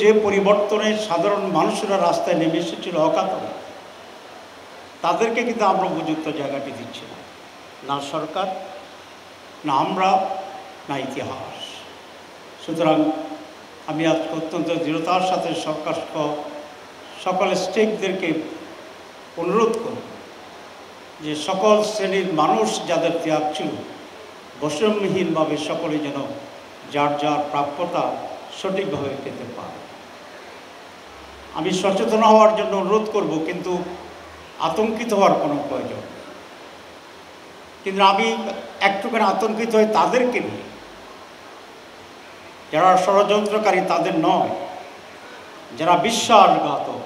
যে পরিবর্তনে সাধারণ মানুষেরা রাস্তায় নেমে এসেছিল অকাতরে, তাদেরকে কিন্তু আমরা উপযুক্ত জায়গাটি দিচ্ছি না, না সরকার, না আমরা, না ইতিহাস। সুতরাং আমি আজকে অত্যন্ত দৃঢ়তার সাথে সকল স্টেকদেরকে অনুরোধ করব যে সকল শ্রেণীর মানুষ যাদের ত্যাগ ছিল, বৈষম্যহীনভাবে সকলে যেন যার যার প্রাপ্যতা সঠিকভাবে পেতে পারে। আমি সচেতন হওয়ার জন্য অনুরোধ করব, কিন্তু আতঙ্কিত হওয়ার কোনো প্রয়োজন নেই। কিন্তু আমি একটুখানি আতঙ্কিত হই তাদেরকে নিয়ে, যারা ষড়যন্ত্রকারী তাদের নয়, যারা বিশ্বাসঘাতক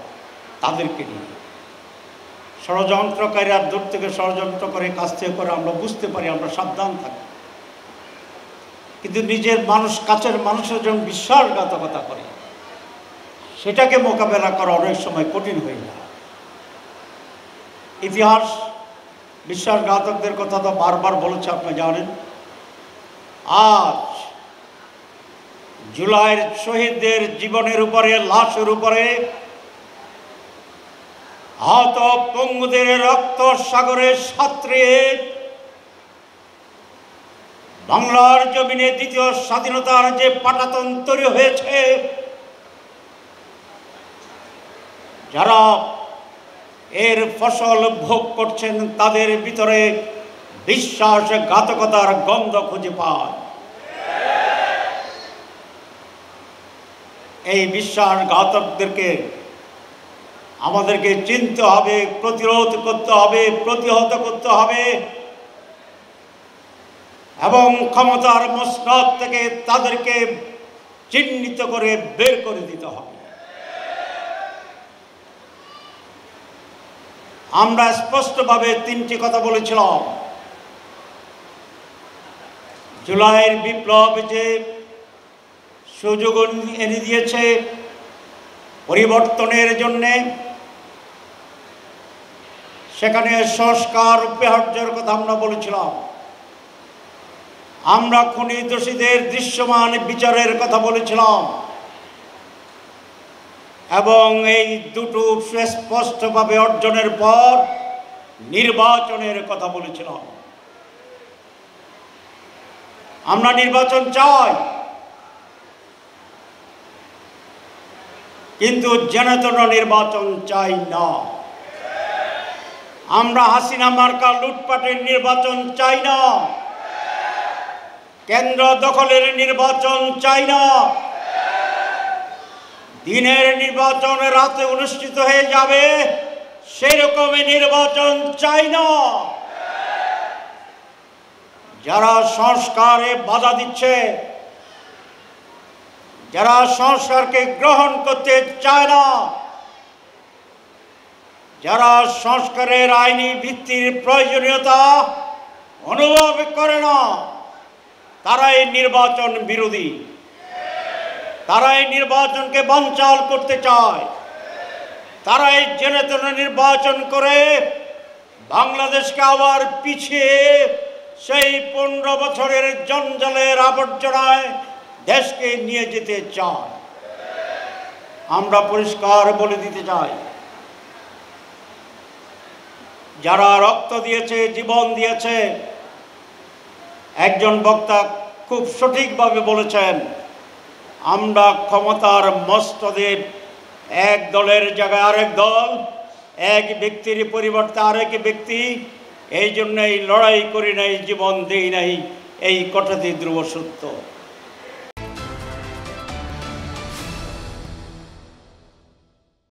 তাদেরকে নিয়ে। ষড়যন্ত্রকারীরা দূর থেকে ষড়যন্ত্র করে, কাছ থেকে করে আমরা বুঝতে পারি, আমরা সাবধান থাকি। কিন্তু নিজের মানুষ, কাছের মানুষের যখন বিশ্বাসঘাতকতা করে, সেটাকে মোকাবেলা করা অনেক সময় কঠিন হয়ে যায়। ইতিহাস বিশ্বাসঘাতকদের কথা তো বারবার বলেছে, আপনি জানেন। আজ জুলাইয়ের শহীদদের জীবনের উপরে, লাশের উপরে, আহত পঙ্গুদের রক্ত সাগরে সাঁতরিয়ে বাংলার জমিনে দ্বিতীয় স্বাধীনতার যে পাটাতন তৈরি হয়েছে, যারা এর ফসল ভোগ করছেন তাদের ভিতরে বিশ্বাসঘাতকতার গন্ধ খুঁজে পায়। এই বিশ্বাসঘাতকদেরকে আমাদেরকে চিনতে হবে, প্রতিরোধ করতে হবে, প্রতিহত করতে হবে এবং ক্ষমতার মসনদ থেকে তাদেরকে চিহ্নিত করে বের করে দিতে হবে। আমরা স্পষ্টভাবে তিনটি কথা বলেছিলাম। জুলাইয়ের বিপ্লব যে সুযোগ এনে দিয়েছে পরিবর্তনের জন্যে, সেখানে সংস্কার অপরিহার্যের কথা আমরা বলেছিলাম। আমরা খুনি দোষীদের দৃশ্যমান বিচারের কথা বলেছিলাম এবং এই দুটো সুস্পষ্টভাবে অর্জনের পর নির্বাচনের কথা বলেছিলাম। আমরা নির্বাচন চাই, কিন্তু যেনতেন নির্বাচন চাই না। আমরা হাসিনা মার্কা লুটপাটের নির্বাচন চাই না, কেন্দ্র দখলের নির্বাচন চাই না, দিনের নির্বাচন রাতে অনুষ্ঠিত হয়ে যাবে সেই রকমের নির্বাচন চাই না। যারা সংস্কারে বাধা দিচ্ছে, যারা সংস্কারকে গ্রহণ করতে চায় না, যারা সংস্কারের আইনি ভিত্তির প্রয়োজনীয়তা অনুভব করে না, তারাই নির্বাচন বিরোধী, তারাই নির্বাচনকে বানচাল করতে চায়, তারাই জেনেতেনে নির্বাচন করে বাংলাদেশকে আবার পিছিয়ে সেই 15 বছরের জঞ্জালের আবর্জনায় দেশকে নিয়ে যেতে চায়। আমরা পরিষ্কার বলে দিতে চাই, যারা রক্ত দিয়েছে, জীবন দিয়েছে, একজন বক্তা খুব সঠিকভাবে বলেছেন, আমরা ক্ষমতার মস্তদে এক দলের জায়গায় আরেক দল, এক ব্যক্তির পরিবর্তে আরেক ব্যক্তি, এই জন্যই লড়াই করি নাই, জীবন দেই নাই, এই কথাটি ধ্রুব সত্য।